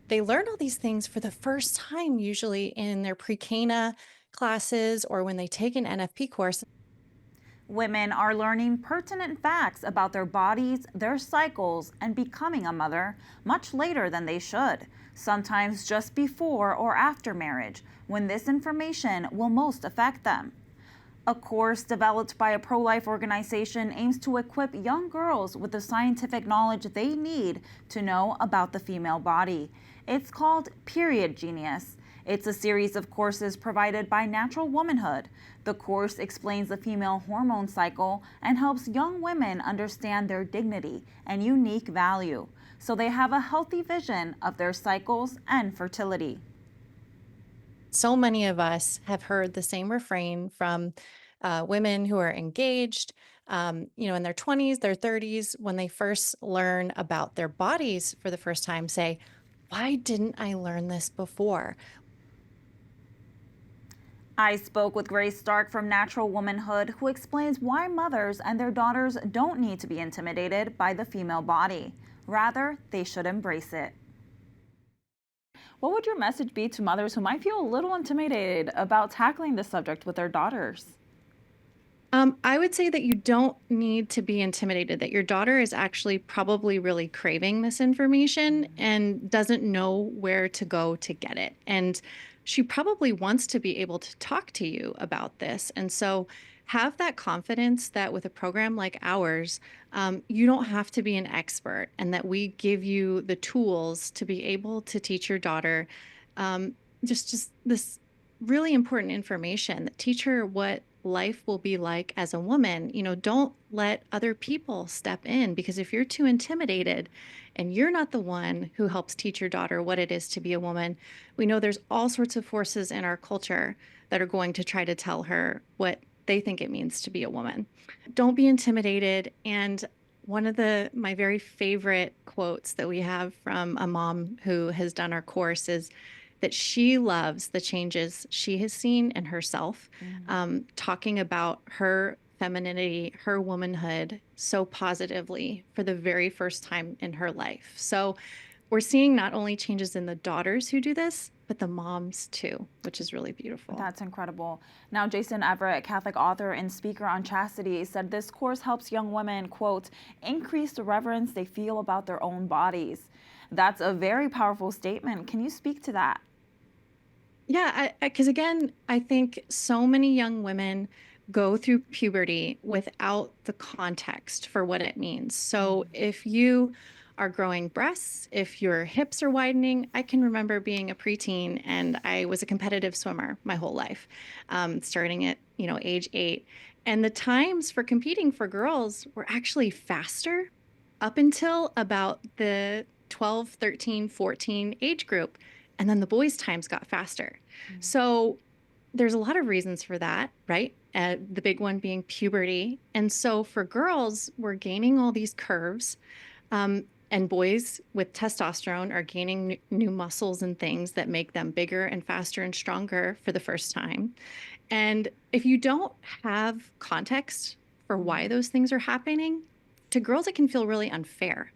they learn all these things for the first time, usually in their pre-Cana classes or when they take an NFP course. Women are learning pertinent facts about their bodies, their cycles, and becoming a mother much later than they should, sometimes just before or after marriage, when this information will most affect them. A course developed by a pro-life organization aims to equip young girls with the scientific knowledge they need to know about the female body. It's called Period Genius. It's a series of courses provided by Natural Womanhood. The course explains the female hormone cycle and helps young women understand their dignity and unique value, so they have a healthy vision of their cycles and fertility. So many of us have heard the same refrain from women who are engaged, in their 20s, their 30s, when they first learn about their bodies for the first time, say, why didn't I learn this before? I spoke with Grace Stark from Natural Womanhood, who explains why mothers and their daughters don't need to be intimidated by the female body. Rather, they should embrace it. What would your message be to mothers who might feel a little intimidated about tackling this subject with their daughters? I would say that you don't need to be intimidated, that your daughter is actually probably really craving this information and doesn't know where to go to get it. And she probably wants to be able to talk to you about this. And so have that confidence that with a program like ours, you don't have to be an expert and that we give you the tools to be able to teach your daughter um, just this really important information that teach her what life will be like as a woman. Don't let other people step in, because if you're too intimidated and you're not the one who helps teach your daughter what it is to be a woman, we know there's all sorts of forces in our culture that are going to try to tell her what they think it means to be a woman. Don't be intimidated. And one of my very favorite quotes that we have from a mom who has done our course is that she loves the changes she has seen in herself, talking about her femininity, her womanhood so positively for the very first time in her life. So we're seeing not only changes in the daughters who do this, but the moms too, which is really beautiful. That's incredible. Now, Jason Everett, Catholic author and speaker on chastity, said this course helps young women, quote, increase the reverence they feel about their own bodies. That's a very powerful statement. Can you speak to that? Yeah, because again, I think so many young women go through puberty without the context for what it means. So if you are growing breasts, if your hips are widening, I can remember being a preteen and I was a competitive swimmer my whole life, starting at, age 8. And the times for competing for girls were actually faster up until about the 12, 13, 14 age group. And then the boys' times got faster. So there's a lot of reasons for that, right? The big one being puberty. And so for girls, we're gaining all these curves. And boys with testosterone are gaining new muscles and things that make them bigger and faster and stronger for the first time. And if you don't have context for why those things are happening, to girls, it can feel really unfair.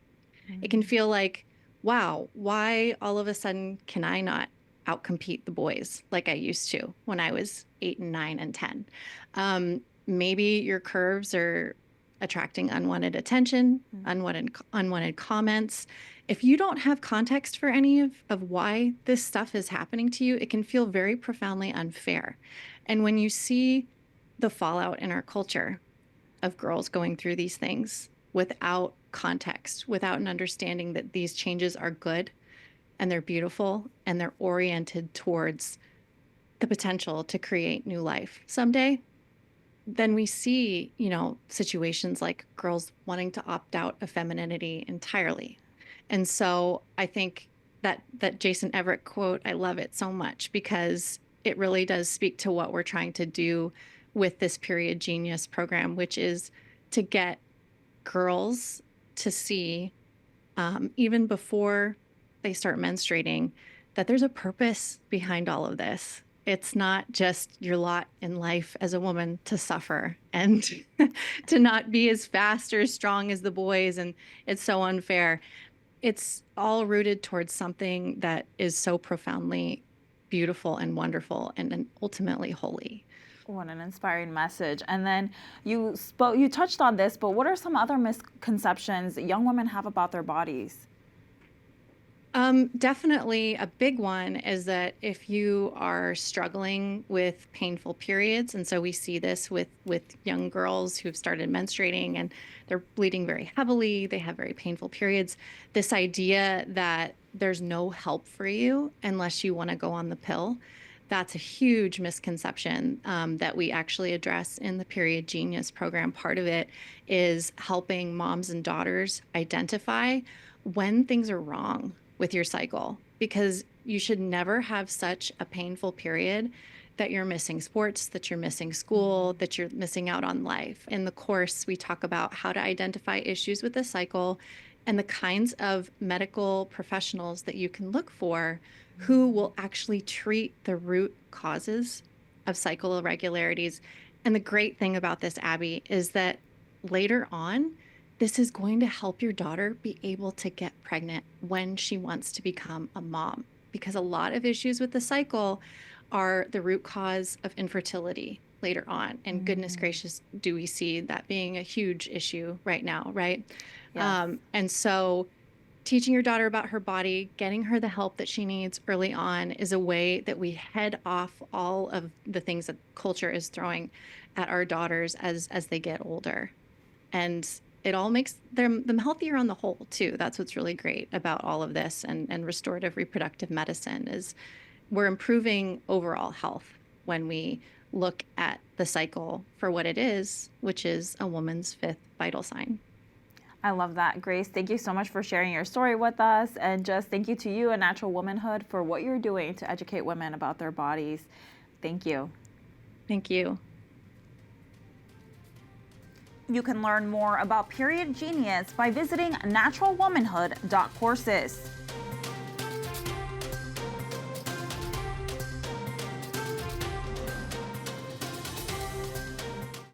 It can feel like, wow, why all of a sudden can I not outcompete the boys like I used to when I was 8 and 9 and 10? Maybe your curves are attracting unwanted attention, unwanted comments. If you don't have context for any of why this stuff is happening to you, it can feel very profoundly unfair. And when you see the fallout in our culture of girls going through these things without context, without an understanding that these changes are good and they're beautiful and they're oriented towards the potential to create new life someday, then we see, situations like girls wanting to opt out of femininity entirely. And so I think that Jason Everett quote, I love it so much because it really does speak to what we're trying to do with this Period Genius program, which is to get girls to see, even before they start menstruating, that there's a purpose behind all of this. It's not just your lot in life as a woman to suffer and to not be as fast or as strong as the boys, and it's so unfair. it's all rooted towards something that is so profoundly beautiful and wonderful and ultimately holy. What an inspiring message. And then you touched on this, but what are some other misconceptions young women have about their bodies? Definitely a big one is that if you are struggling with painful periods, and so we see this with young girls who've started menstruating and they're bleeding very heavily, they have very painful periods, this idea that there's no help for you unless you want to go on the pill, that's a huge misconception that we actually address in the Period Genius program. Part of it is helping moms and daughters identify when things are wrong with your cycle, because you should never have such a painful period that you're missing sports, that you're missing school, that you're missing out on life. In the course, we talk about how to identify issues with the cycle and the kinds of medical professionals that you can look for who will actually treat the root causes of cycle irregularities. And the great thing about this, Abby, is that later on, this is going to help your daughter be able to get pregnant when she wants to become a mom, because a lot of issues with the cycle are the root cause of infertility later on. And goodness gracious, do we see that being a huge issue right now, right? Yes. And so teaching your daughter about her body, getting her the help that she needs early on is a way that we head off all of the things that culture is throwing at our daughters as they get older. And it all makes them healthier on the whole too. That's what's really great about all of this, and restorative reproductive medicine is we're improving overall health when we look at the cycle for what it is, which is a woman's fifth vital sign. I love that, Grace. Thank you so much for sharing your story with us. And just thank you to you and Natural Womanhood for what you're doing to educate women about their bodies. Thank you. Thank you. You can learn more about Period Genius by visiting naturalwomanhood.courses.